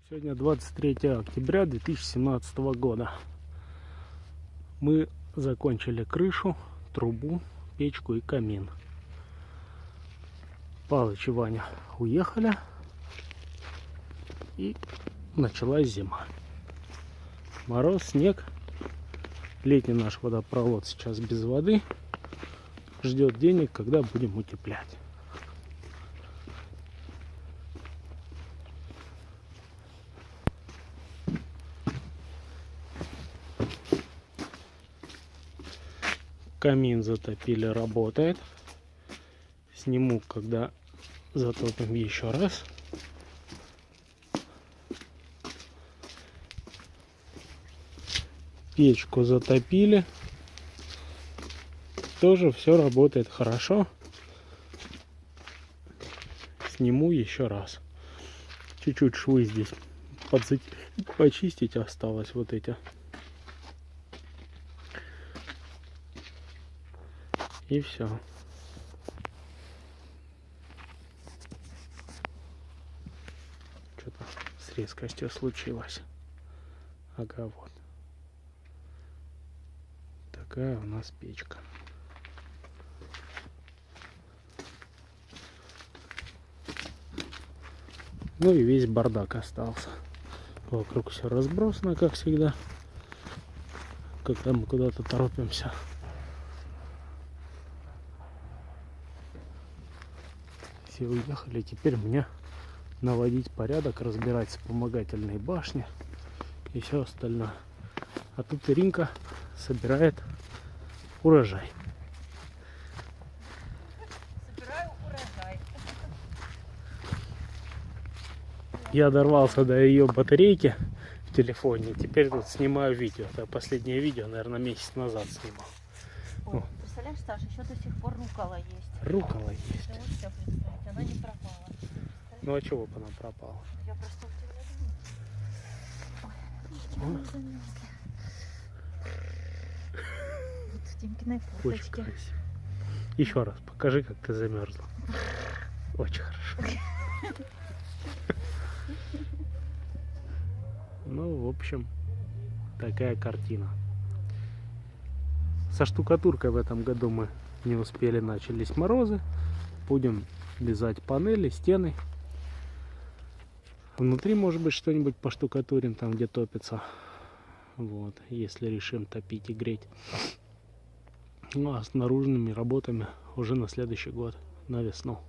Сегодня 23 октября 2017 года. Мы закончили крышу, трубу, печку и камин. Палыч и Ваня уехали. И началась зима. Мороз, снег. Летний наш водопровод сейчас без воды. Ждет денег, когда будем утеплять. Камин затопили, работает. Сниму, когда затопим еще раз. Печку затопили. Тоже все работает хорошо. Сниму еще раз. Чуть-чуть швы здесь почистить осталось, вот эти. И все. Что-то с резкостью случилось. Ага, вот. Такая у нас печка. Ну и весь бардак остался. Вокруг все разбросано, как всегда, когда мы куда-то торопимся. Все уехали, теперь мне наводить порядок, разбирать вспомогательные башни и все остальное. А тут Иринка собирает урожай. Собираю урожай. Я дорвался до ее батарейки в телефоне. Теперь тут снимаю видео. Это последнее видео, наверное, месяц назад снимал. Ой, представляешь, Саша, еще до сих пор рукола есть. Рукола есть. Да, вот все представить, она не пропала. Ну а чего бы она пропала? Я просто у тебя думаю. Ой, замерзли. Вот в Димкиной Очень курточке. красиво. Еще раз покажи, как ты замерзла. Очень хорошо. Ну, в общем, такая картина. Со штукатуркой в этом году мы не успели, начались морозы. Будем лизать панели, стены. Внутри, может быть, что-нибудь поштукатурим, там, где топится. Вот, если решим топить и греть. Ну, а с наружными работами уже на следующий год, на весну.